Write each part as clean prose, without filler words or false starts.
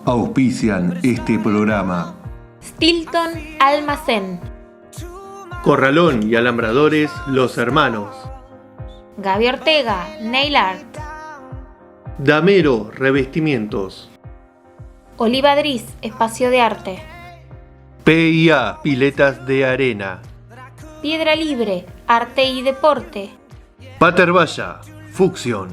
Auspician este programa Stilton Almacén, Corralón y Alambradores Los Hermanos, Gaby Ortega Nail Art, Damero Revestimientos, Olivadriz Espacio de Arte, PIA Piletas de Arena, Piedra Libre Arte y Deporte, Paterbaya Fucción.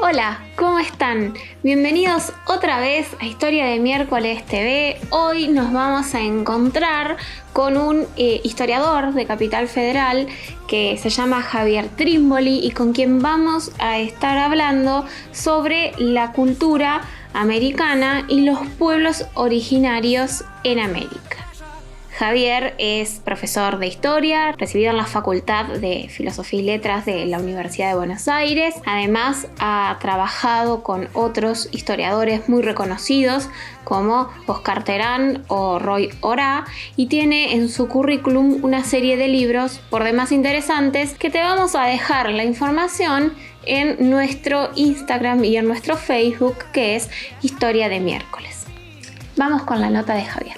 Hola, ¿cómo están? Bienvenidos otra vez a Historia de Miércoles TV. Hoy nos vamos a encontrar con un historiador de Capital Federal que se llama Javier Trimboli y con quien vamos a estar hablando sobre la cultura americana y los pueblos originarios en América. Javier es profesor de historia, recibido en la Facultad de Filosofía y Letras de la Universidad de Buenos Aires. Además, ha trabajado con otros historiadores muy reconocidos como Oscar Terán o Roy Orá y tiene en su currículum una serie de libros por demás interesantes que te vamos a dejar la información en nuestro Instagram y en nuestro Facebook, que es Historia de Miércoles. Vamos con la nota de Javier.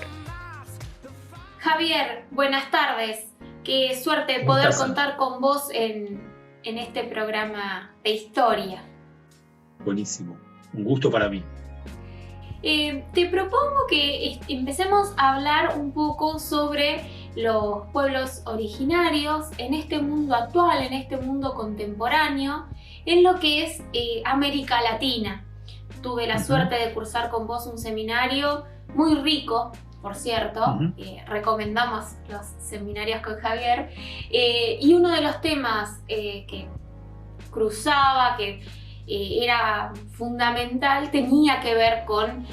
Javier, buenas tardes. Qué suerte poder contar con vos en este programa de historia. Buenísimo, un gusto para mí. Te propongo que empecemos a hablar un poco sobre los pueblos originarios en este mundo actual, en este mundo contemporáneo, en lo que es América Latina. Tuve la suerte de cursar con vos un seminario muy rico. Por cierto, recomendamos los seminarios con Javier. Y uno de los temas que cruzaba, que era fundamental, tenía que ver con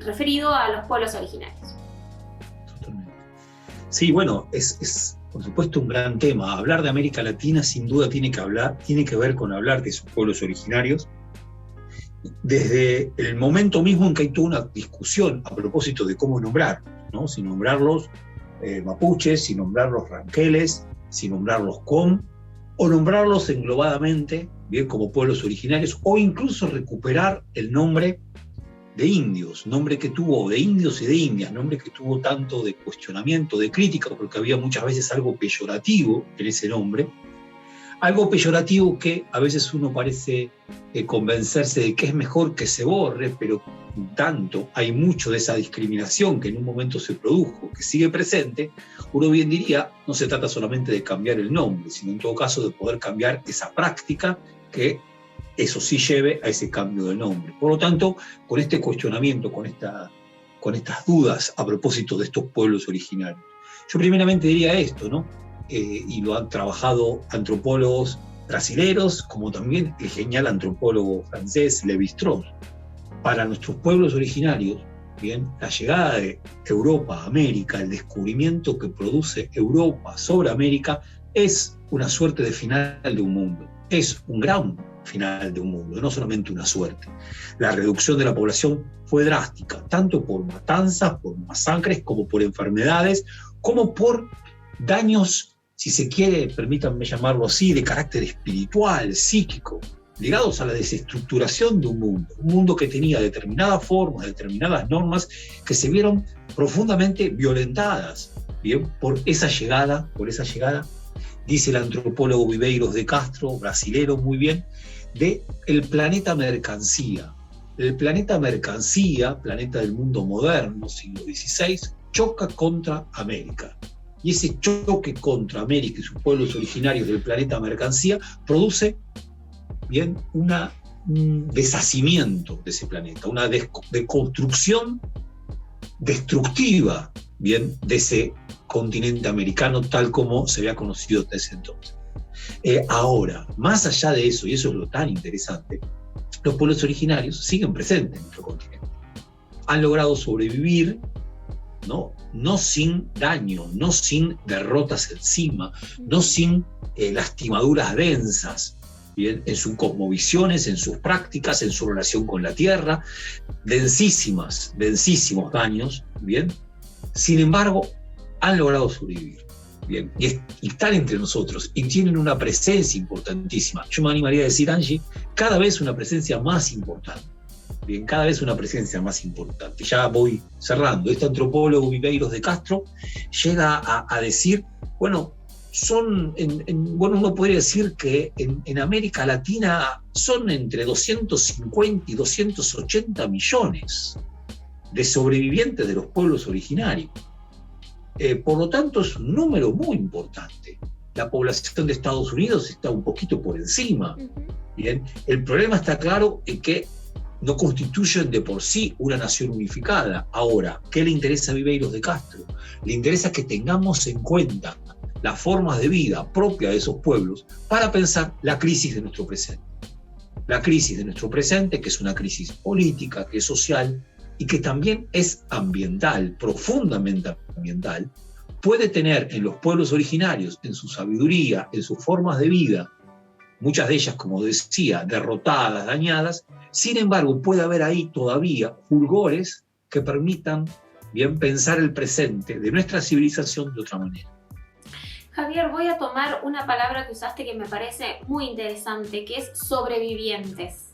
referido a los pueblos originarios. Totalmente. Sí, bueno, es por supuesto un gran tema. Hablar de América Latina sin duda tiene que ver con hablar de sus pueblos originarios. Desde el momento mismo en que hay toda una discusión a propósito de cómo nombrar, ¿no? Si nombrarlos mapuches, si nombrarlos ranqueles, si nombrarlos com, o nombrarlos englobadamente, bien, como pueblos originarios, o incluso recuperar el nombre de indios, nombre que tuvo, de indios y de indias, nombre que tuvo tanto de cuestionamiento, de crítica, porque había muchas veces algo peyorativo en ese nombre. Algo peyorativo que a veces uno parece convencerse de que es mejor que se borre, pero tanto hay mucho de esa discriminación que en un momento se produjo, que sigue presente, uno bien diría, no se trata solamente de cambiar el nombre, sino en todo caso de poder cambiar esa práctica que eso sí lleve a ese cambio del nombre. Por lo tanto, con este cuestionamiento, con estas dudas a propósito de estos pueblos originarios, yo primeramente diría esto, ¿no? Y lo han trabajado antropólogos brasileños, como también el genial antropólogo francés Lévi-Strauss. Para nuestros pueblos originarios, bien, la llegada de Europa a América, el descubrimiento que produce Europa sobre América, es una suerte de final de un mundo. Es un gran final de un mundo, no solamente una suerte. La reducción de la población fue drástica, tanto por matanzas, por masacres, como por enfermedades, como por daños, si se quiere, permítanme llamarlo así, de carácter espiritual, psíquico, ligados a la desestructuración de un mundo que tenía determinadas formas, determinadas normas, que se vieron profundamente violentadas, bien, por esa llegada, dice el antropólogo Viveiros de Castro, brasilero muy bien, de el planeta mercancía. El planeta mercancía, planeta del mundo moderno, siglo XVI, choca contra América. Y ese choque contra América y sus pueblos originarios del planeta mercancía produce, bien, un deshacimiento de ese planeta, una deconstrucción destructiva, bien, de ese continente americano tal como se había conocido desde ese entonces. Ahora, más allá de eso, y eso es lo tan interesante, los pueblos originarios siguen presentes en nuestro continente. Han logrado sobrevivir, no sin daño, no sin derrotas encima, no sin lastimaduras densas, bien, en sus cosmovisiones, en sus prácticas, en su relación con la tierra, densísimos daños, bien. Sin embargo, han logrado sobrevivir. Bien, y están entre nosotros y tienen una presencia importantísima. Yo me animaría a decir, Angie, cada vez una presencia más importante. Bien, cada vez una presencia más importante. Ya voy cerrando. Este antropólogo Viveiros de Castro llega a decir, bueno, uno podría decir que en América Latina son entre 250 y 280 millones de sobrevivientes de los pueblos originarios. Por lo tanto, es un número muy importante. La población de Estados Unidos está un poquito por encima. Bien, el problema está claro en que no constituyen de por sí una nación unificada. Ahora, ¿qué le interesa a Viveiros de Castro? Le interesa que tengamos en cuenta las formas de vida propias de esos pueblos para pensar la crisis de nuestro presente. La crisis de nuestro presente, que es una crisis política, que es social y que también es ambiental, profundamente ambiental, puede tener en los pueblos originarios, en su sabiduría, en sus formas de vida, muchas de ellas, como decía, derrotadas, dañadas. Sin embargo, puede haber ahí todavía fulgores que permitan bien pensar el presente de nuestra civilización de otra manera. Javier, voy a tomar una palabra que usaste que me parece muy interesante, que es sobrevivientes.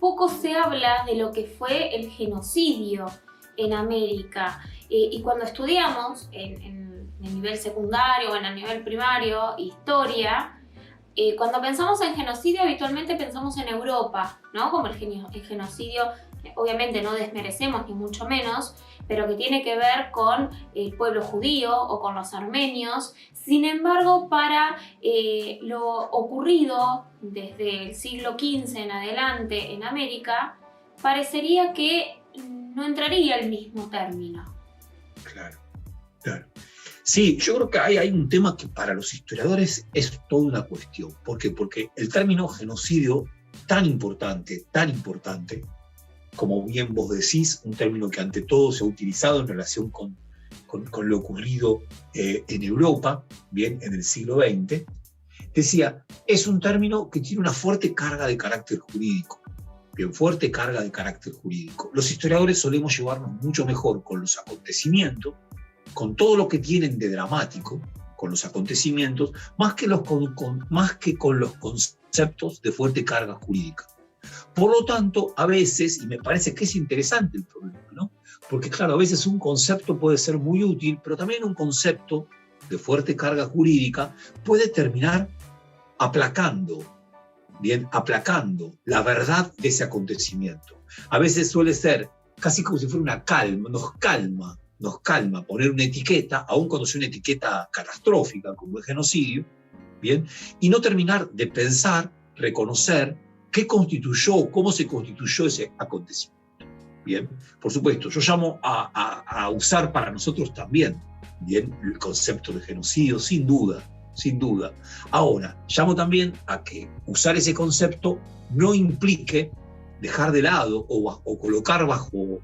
Poco se habla de lo que fue el genocidio en América. Y cuando estudiamos en el nivel secundario o en el nivel primario, historia, cuando pensamos en genocidio habitualmente pensamos en Europa, ¿no? Como el genocidio, obviamente no desmerecemos ni mucho menos, pero que tiene que ver con el pueblo judío o con los armenios. Sin embargo, para lo ocurrido desde el siglo XV en adelante en América, parecería que no entraría el mismo término. Claro, claro. Sí, yo creo que hay un tema que para los historiadores es toda una cuestión. ¿Por qué? Porque el término genocidio, tan importante, como bien vos decís, un término que ante todo se ha utilizado en relación con lo ocurrido en Europa, bien, en el siglo XX, decía, es un término que tiene una fuerte carga de carácter jurídico. Bien, fuerte carga de carácter jurídico. Los historiadores solemos llevarnos mucho mejor con los acontecimientos, con todo lo que tienen de dramático, con los acontecimientos, más que con los conceptos de fuerte carga jurídica. Por lo tanto, a veces, y me parece que es interesante el problema, ¿no? Porque claro, a veces un concepto puede ser muy útil, pero también un concepto de fuerte carga jurídica puede terminar aplacando la verdad de ese acontecimiento. A veces suele ser casi como si fuera una calma, nos calma poner una etiqueta, aun cuando sea una etiqueta catastrófica como el genocidio, ¿bien? Y no terminar de pensar, reconocer qué constituyó, cómo se constituyó ese acontecimiento. Bien, por supuesto, yo llamo a usar para nosotros también, bien, el concepto de genocidio, sin duda. Ahora, llamo también a que usar ese concepto no implique dejar de lado o colocar bajo,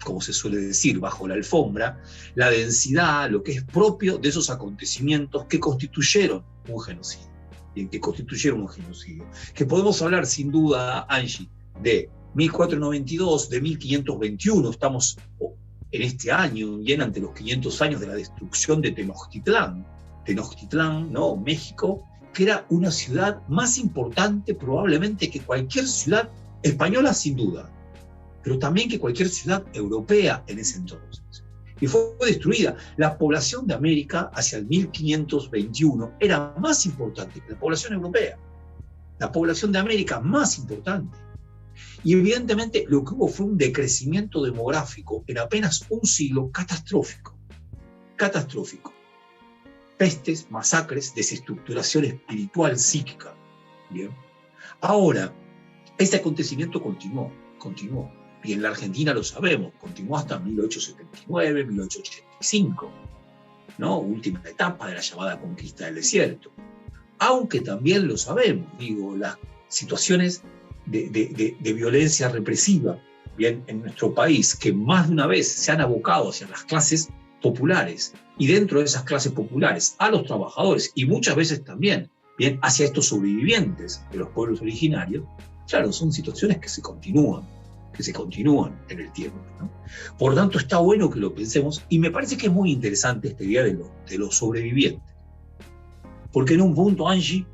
como se suele decir, bajo la alfombra, la densidad, lo que es propio de esos acontecimientos que constituyeron un genocidio. Que podemos hablar sin duda, Angie, de 1492, de 1521, estamos en este año, bien ante los 500 años de la destrucción de Tenochtitlán, ¿no? México, que era una ciudad más importante probablemente que cualquier ciudad española sin duda, pero también que cualquier ciudad europea en ese entonces. Y fue destruida. La población de América hacia el 1521 era más importante que la población europea. La población de América más importante. Y evidentemente lo que hubo fue un decrecimiento demográfico en apenas un siglo catastrófico. Pestes, masacres, desestructuración espiritual, psíquica. Bien. Ahora, este acontecimiento continuó. Y en la Argentina lo sabemos, continuó hasta 1879, 1885, ¿no? Última etapa de la llamada conquista del desierto. Aunque también lo sabemos, las situaciones de violencia represiva, bien, en nuestro país, que más de una vez se han abocado hacia las clases populares, y dentro de esas clases populares a los trabajadores, y muchas veces también, bien, hacia estos sobrevivientes de los pueblos originarios, claro, son situaciones que se continúan en el tiempo, ¿no? Por lo tanto, está bueno que lo pensemos, y me parece que es muy interesante esta idea de los sobrevivientes. Porque en un punto, Angie,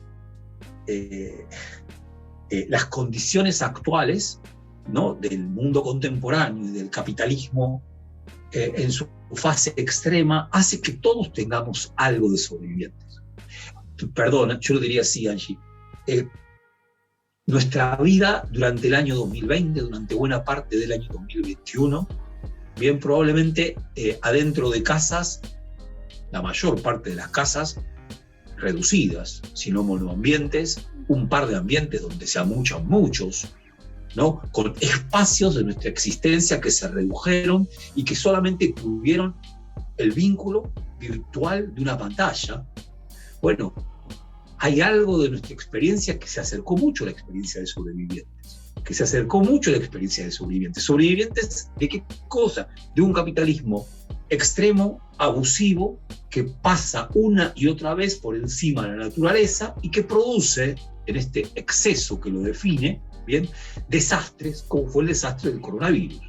las condiciones actuales, ¿no?, del mundo contemporáneo y del capitalismo en su fase extrema hace que todos tengamos algo de sobrevivientes. Perdona, yo lo diría así, Angie. Nuestra vida durante el año 2020, durante buena parte del año 2021, bien probablemente adentro de casas, la mayor parte de las casas reducidas, sino monoambientes, un par de ambientes donde se amuchan muchos, ¿no?, con espacios de nuestra existencia que se redujeron y que solamente tuvieron el vínculo virtual de una pantalla. Bueno, hay algo de nuestra experiencia que se acercó mucho a la experiencia de sobrevivientes, que se acercó mucho a la experiencia de sobrevivientes. ¿Sobrevivientes de qué cosa? De un capitalismo extremo, abusivo, que pasa una y otra vez por encima de la naturaleza y que produce, en este exceso que lo define, bien, desastres, como fue el desastre del coronavirus.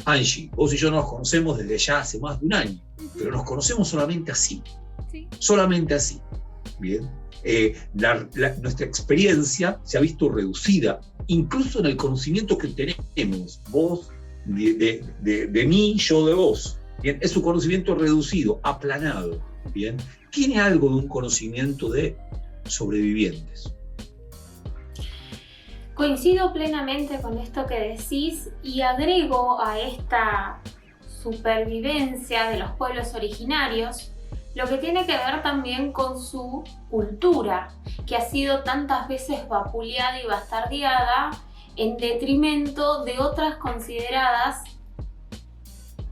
Angie, vos y yo nos conocemos desde ya hace más de un año, pero nos conocemos solamente así. Sí. Solamente así. Bien. Nuestra experiencia se ha visto reducida, incluso en el conocimiento que tenemos, vos de mí, yo de vos. Bien. Es un conocimiento reducido, aplanado. Bien. Tiene algo de un conocimiento de sobrevivientes. Coincido plenamente con esto que decís y agrego a esta supervivencia de los pueblos originarios lo que tiene que ver también con su cultura, que ha sido tantas veces vapuleada y bastardeada en detrimento de otras consideradas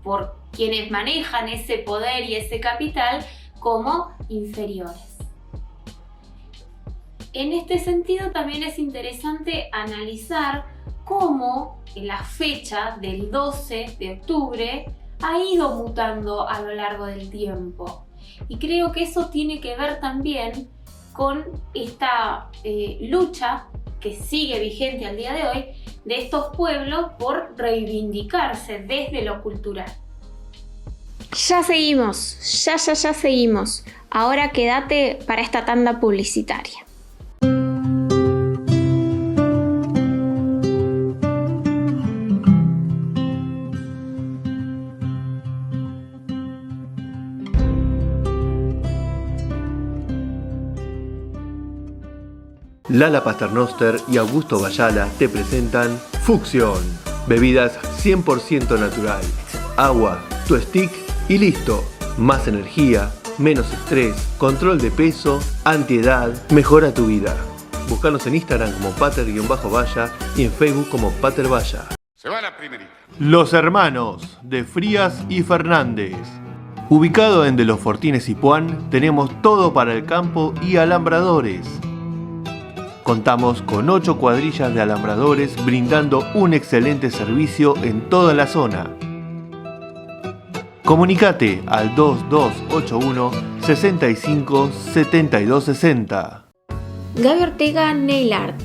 por quienes manejan ese poder y ese capital como inferiores. En este sentido también es interesante analizar cómo la fecha del 12 de octubre ha ido mutando a lo largo del tiempo. Y creo que eso tiene que ver también con esta lucha que sigue vigente al día de hoy de estos pueblos por reivindicarse desde lo cultural. Ya seguimos, ya seguimos. Ahora quédate para esta tanda publicitaria. Lala Paternoster y Augusto Bayala te presentan Fucsion. Bebidas 100% natural. Agua, tu stick y listo. Más energía, menos estrés, control de peso, antiedad, mejora tu vida. Búscanos en Instagram como pater-vaya y en Facebook como patervaya. Se va la primerita. Los Hermanos de Frías y Fernández. Ubicado en De los Fortines y Puan, tenemos todo para el campo y alambradores. Contamos con 8 cuadrillas de alambradores brindando un excelente servicio en toda la zona. Comunicate al 2281 65 72 60. Gaby Ortega Nail Art.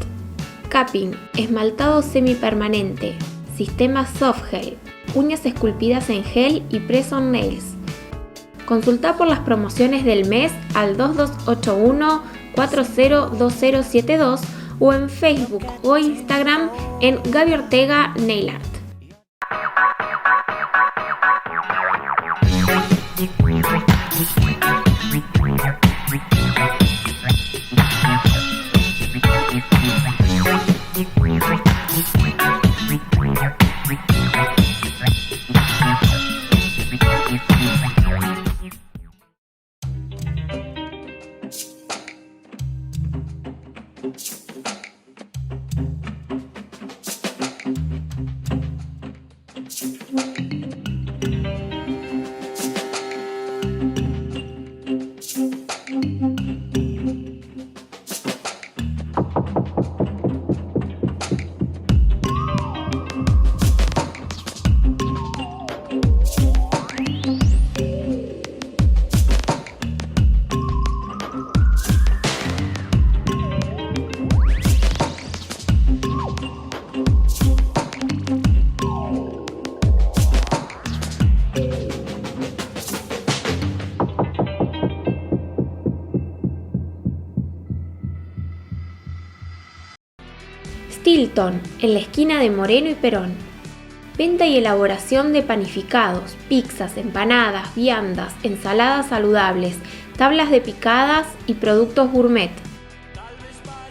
Capping, esmaltado semipermanente, sistema soft gel, uñas esculpidas en gel y press on nails. Consulta por las promociones del mes al 2281 402072 o en Facebook o Instagram en Gaby Ortega Nail Art. Stilton, en la esquina de Moreno y Perón. Venta y elaboración de panificados, pizzas, empanadas, viandas, ensaladas saludables, tablas de picadas y productos gourmet.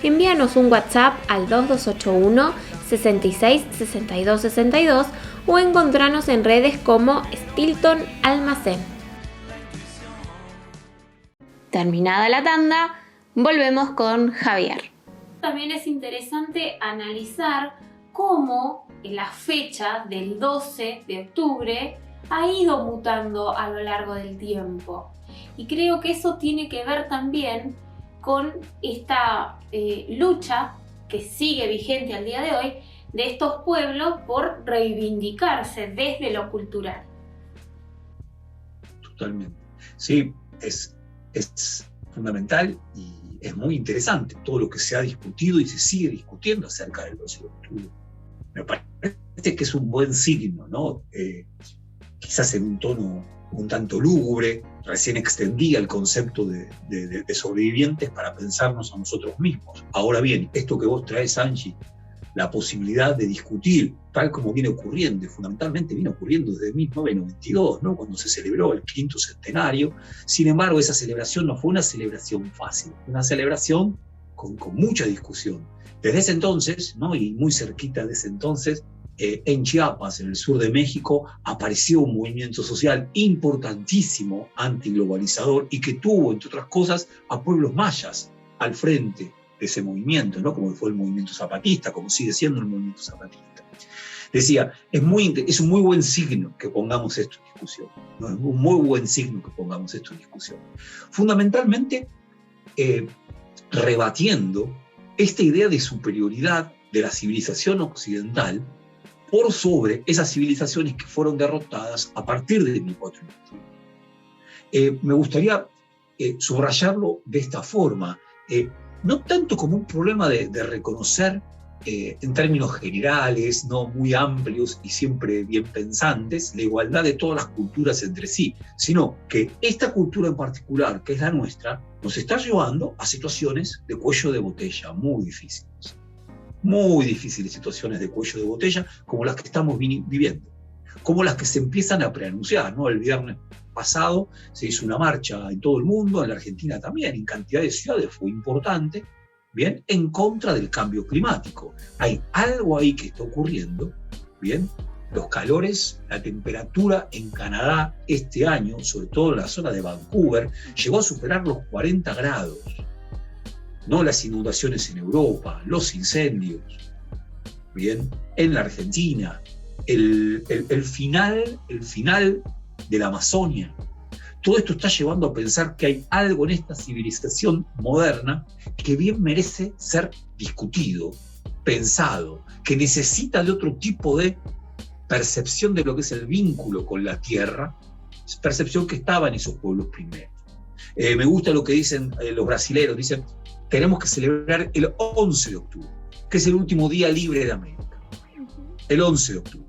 Envíanos un WhatsApp al 2281 66 62 62 o encontranos en redes como Stilton Almacén. Terminada la tanda, volvemos con Javier. También es interesante analizar cómo la fecha del 12 de octubre ha ido mutando a lo largo del tiempo. Y creo que eso tiene que ver también con esta lucha que sigue vigente al día de hoy de estos pueblos por reivindicarse desde lo cultural. Totalmente. Sí, es fundamental y es muy interesante todo lo que se ha discutido y se sigue discutiendo acerca del 12 de octubre. Me parece que es un buen signo, ¿no? Quizás en un tono un tanto lúgubre, recién extendía el concepto de sobrevivientes para pensarnos a nosotros mismos. Ahora bien, esto que vos traes, Angie, la posibilidad de discutir, tal como viene ocurriendo, y fundamentalmente viene ocurriendo desde 1992, ¿no? Cuando se celebró el 5º centenario. Sin embargo, esa celebración no fue una celebración fácil, una celebración con mucha discusión. Desde ese entonces, ¿no? Y muy cerquita de ese entonces, en Chiapas, en el sur de México, apareció un movimiento social importantísimo, antiglobalizador, y que tuvo, entre otras cosas, a pueblos mayas al frente de ese movimiento, ¿no? Como fue el movimiento zapatista, como sigue siendo el movimiento zapatista. Decía, es un muy buen signo que pongamos esto en discusión, ¿no? Es un muy buen signo que pongamos esto en discusión. Fundamentalmente, rebatiendo esta idea de superioridad de la civilización occidental por sobre esas civilizaciones que fueron derrotadas a partir de 1491. Me gustaría subrayarlo de esta forma, no tanto como un problema de reconocer en términos generales, no muy amplios y siempre bien pensantes, la igualdad de todas las culturas entre sí, sino que esta cultura en particular, que es la nuestra, nos está llevando a situaciones de cuello de botella muy difíciles. Muy difíciles situaciones de cuello de botella, como las que estamos viviendo, como las que se empiezan a preanunciar, ¿no? El viernes pasado se hizo una marcha en todo el mundo, en la Argentina también, en cantidad de ciudades, fue importante, ¿bien? En contra del cambio climático. Hay algo ahí que está ocurriendo, ¿bien? Los calores, la temperatura en Canadá este año, sobre todo en la zona de Vancouver, llegó a superar los 40 grados. No las inundaciones en Europa, los incendios, ¿bien? En la Argentina, el final de la Amazonia. Todo esto está llevando a pensar que hay algo en esta civilización moderna que bien merece ser discutido, pensado, que necesita de otro tipo de percepción de lo que es el vínculo con la tierra, percepción que estaba en esos pueblos primeros. Me gusta lo que dicen los brasileros, dicen, tenemos que celebrar el 11 de octubre, que es el último día libre de América. El 11 de octubre.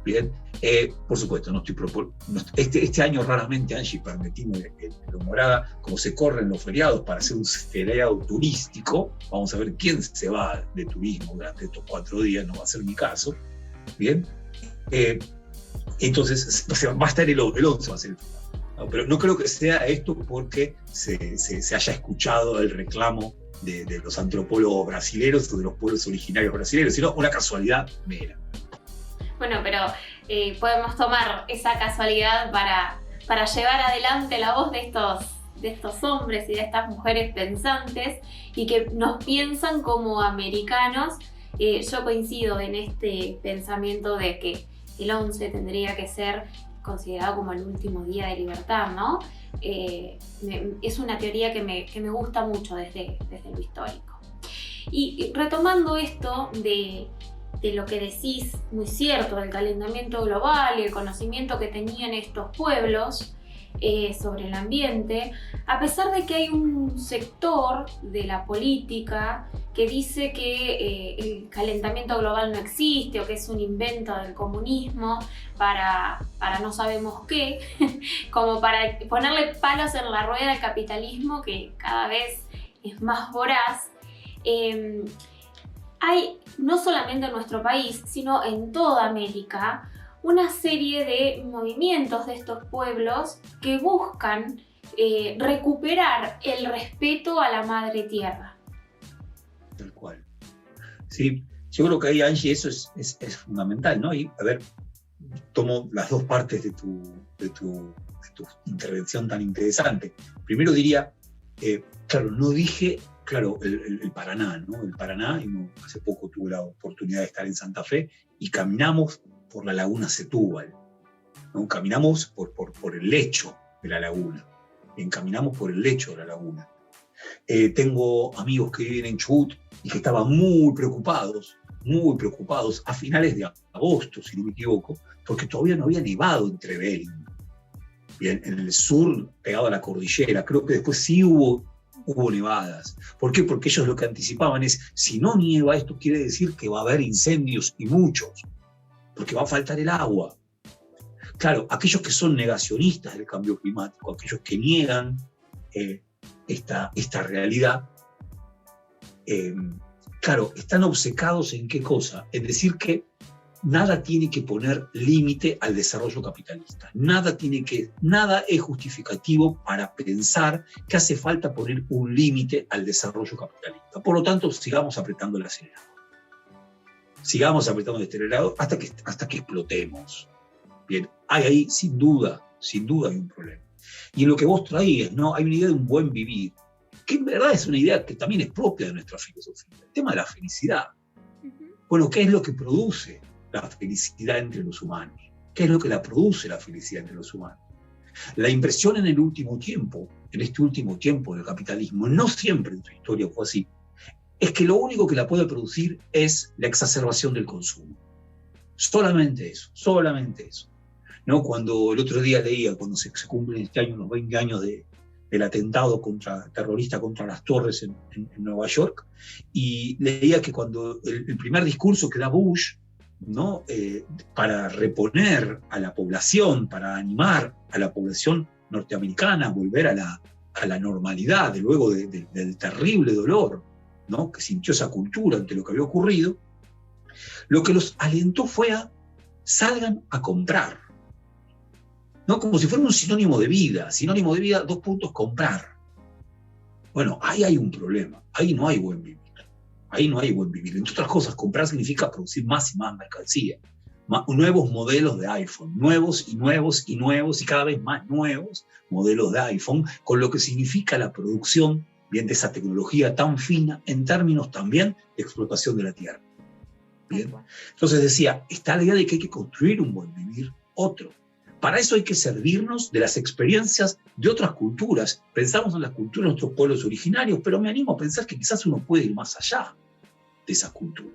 Bien, por supuesto, este año raramente, Angie, permitimos en Morada, como se corren los feriados para hacer un feriado turístico, vamos a ver quién se va de turismo durante estos 4 días, no va a ser mi caso. Bien, entonces va a estar el 11, va a ser el feriado. No, pero no creo que sea esto porque se haya escuchado el reclamo de los antropólogos brasileños o de los pueblos originarios brasileños, sino una casualidad mera. Bueno, pero podemos tomar esa casualidad para llevar adelante la voz de estos hombres y de estas mujeres pensantes y que nos piensan como americanos. Yo coincido en este pensamiento de que el 11 tendría que ser considerado como el último día de libertad, ¿no? Es una teoría que me gusta mucho desde lo histórico. Y retomando esto de lo que decís, muy cierto, del calentamiento global y el conocimiento que tenían estos pueblos sobre el ambiente, a pesar de que hay un sector de la política que dice que el calentamiento global no existe o que es un invento del comunismo para no sabemos qué, como para ponerle palos en la rueda al capitalismo que cada vez es más voraz, hay no solamente en nuestro país, sino en toda América, una serie de movimientos de estos pueblos que buscan recuperar el respeto a la madre tierra. Tal cual. Sí, yo creo que ahí, Angie, eso es fundamental, ¿no? Y, a ver, tomo las dos partes de tu intervención tan interesante. Primero diría, claro, no dije, claro, el Paraná, ¿no? El Paraná, hace poco tuve la oportunidad de estar en Santa Fe y caminamos por la laguna Setúbal, ¿no? Caminamos por el lecho de la laguna. Bien, caminamos por el lecho de la laguna. Tengo amigos que viven en Chubut y que estaban muy preocupados a finales de agosto, si no me equivoco, porque todavía no había nevado en Trevelin. Bien, en el sur, pegado a la cordillera, creo que después sí hubo nevadas. ¿Por qué? Porque ellos lo que anticipaban es, si no nieva, esto quiere decir que va a haber incendios y muchos, porque va a faltar el agua. Claro, aquellos que son negacionistas del cambio climático, aquellos que niegan esta realidad, claro, están obcecados en qué cosa, en decir que nada tiene que poner límite al desarrollo capitalista, nada es justificativo para pensar que hace falta poner un límite al desarrollo capitalista. Por lo tanto, sigamos apretando el acelerador. Sigamos apretando el acelerador hasta que explotemos. Bien, hay ahí sin duda hay un problema. Y en lo que vos traías, ¿no? Hay una idea de un buen vivir, que en verdad es una idea que también es propia de nuestra filosofía. El tema de la felicidad. Bueno, ¿qué es lo que produce la felicidad entre los humanos? ¿Qué es lo que la produce la felicidad entre los humanos? La impresión en este último tiempo del capitalismo, no siempre en su historia fue así, es que lo único que la puede producir es la exacerbación del consumo. Solamente eso. ¿No? Cuando el otro día leía, cuando se cumplen este año los 20 años del atentado terrorista contra las torres en Nueva York, y leía que cuando el primer discurso que da Bush, ¿no? Para reponer a la población, para animar a la población norteamericana a volver a la normalidad, luego del terrible dolor, ¿no? Que sintió esa cultura ante lo que había ocurrido, lo que los alentó fue a salgan a comprar, ¿no? Como si fuera un sinónimo de vida, 2 puntos, comprar. Bueno, ahí hay un problema, ahí no hay buen vivir. Entre otras cosas, comprar significa producir más y más mercancía, nuevos modelos de iPhone, nuevos y cada vez más nuevos modelos de iPhone, con lo que significa la producción, bien, de esa tecnología tan fina en términos también de explotación de la tierra. Bien. Entonces decía, está la idea de que hay que construir un buen vivir otro. Para eso hay que servirnos de las experiencias de otras culturas. Pensamos en las culturas de nuestros pueblos originarios, pero me animo a pensar que quizás uno puede ir más allá de esas culturas.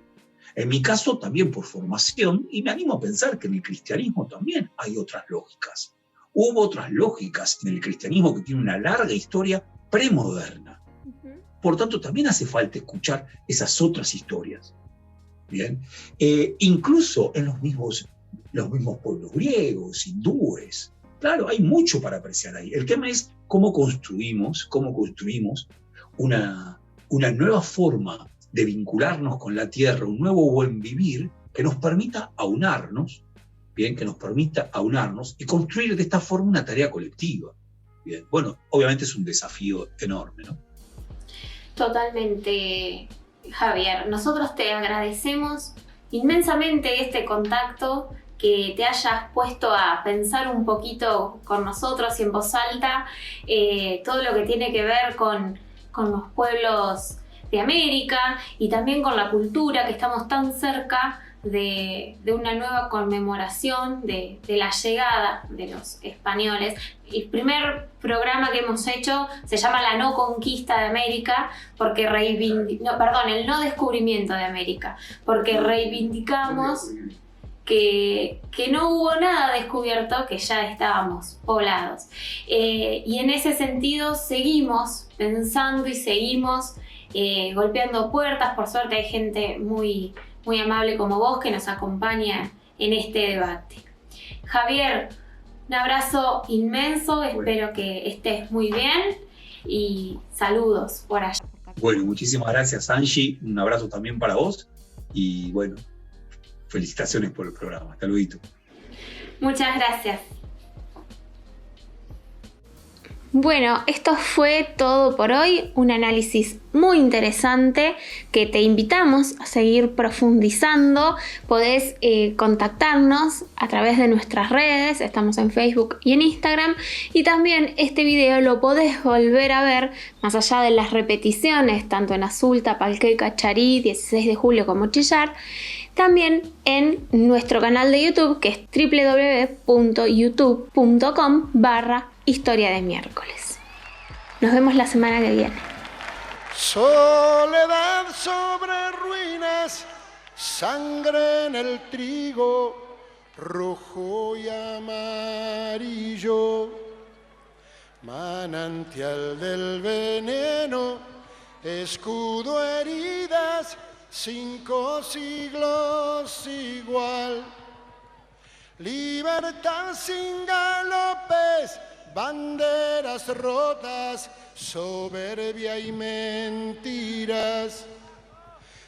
En mi caso, también por formación, y me animo a pensar que en el cristianismo también hay otras lógicas. Hubo otras lógicas en el cristianismo que tiene una larga historia premoderna. Por tanto, también hace falta escuchar esas otras historias. Bien, incluso en los mismos pueblos griegos, hindúes. Claro, hay mucho para apreciar ahí. El tema es cómo construimos una nueva forma de vincularnos con la tierra, un nuevo buen vivir que nos permita aunarnos, bien, y construir de esta forma una tarea colectiva. Bien, bueno, obviamente es un desafío enorme, ¿no? Totalmente, Javier. Nosotros te agradecemos inmensamente este contacto, que te hayas puesto a pensar un poquito con nosotros y en voz alta todo lo que tiene que ver con los pueblos de América y también con la cultura, que estamos tan cerca de una nueva conmemoración de la llegada de los españoles. El primer programa que hemos hecho se llama La no conquista de América, porque el no descubrimiento de América, porque reivindicamos que no hubo nada descubierto, que ya estábamos poblados. Y en ese sentido seguimos pensando y seguimos golpeando puertas. Por suerte hay gente muy, muy amable como vos que nos acompaña en este debate. Javier, un abrazo inmenso, espero que estés muy bien y saludos por allá. Bueno, muchísimas gracias, Angie, un abrazo también para vos Y bueno, felicitaciones por el programa. Hasta luego. Muchas gracias. Bueno, esto fue todo por hoy, un análisis muy interesante que te invitamos a seguir profundizando. Podés contactarnos a través de nuestras redes, estamos en Facebook y en Instagram, y también este video lo podés volver a ver más allá de las repeticiones, tanto en Azul, Tapalqueca, Charí, 16 de julio como Chillar, también en nuestro canal de YouTube, que es www.youtube.com/Historia de Miércoles. Nos vemos la semana que viene. Soledad sobre ruinas, sangre en el trigo, rojo y amarillo, manantial del veneno, escudo, heridas, 5 siglos igual. Libertad sin galopes, banderas rotas, soberbia y mentiras,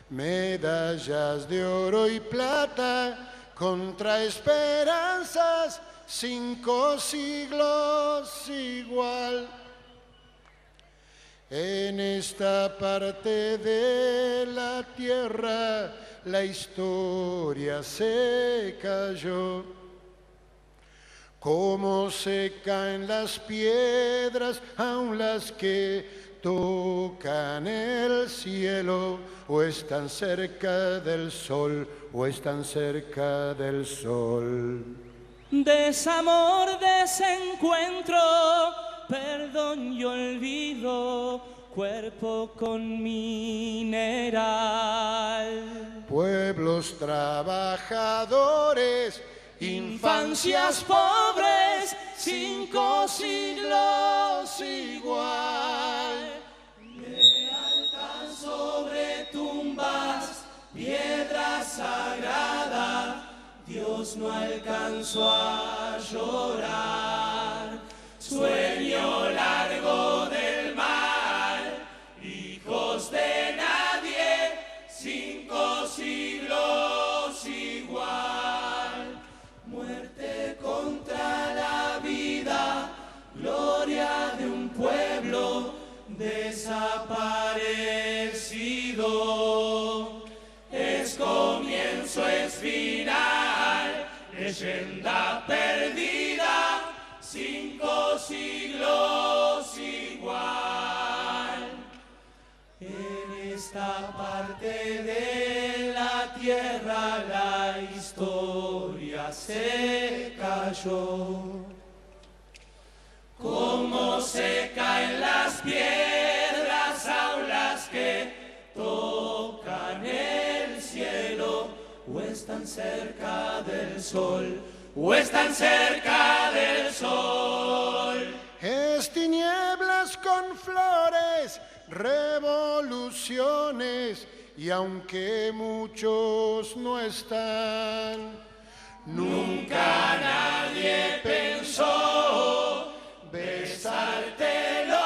medallas de oro y plata contra esperanzas, 5 siglos igual. En esta parte de la tierra la historia se cayó. Como se caen las piedras, aun las que tocan el cielo, o están cerca del sol, o están cerca del sol. Desamor, desencuentro, perdón y olvido, cuerpo con mineral. Pueblos trabajadores, infancias pobres, 5 siglos igual. Lealtad sobre tumbas, piedra sagrada, Dios no alcanzó a llorar. Sueño largo del mar, hijos de nadie, 5 siglos igual. Muerte contra la vida, gloria de un pueblo desaparecido. Es comienzo, es final, leyenda perdida, 5 siglos igual. En esta parte de la tierra la historia se cayó. Como se caen las piedras, aun las que tocan el cielo, o están cerca del sol, o están cerca del sol. es tinieblas con flores, revoluciones, y aunque muchos no están, nunca nadie pensó besarte los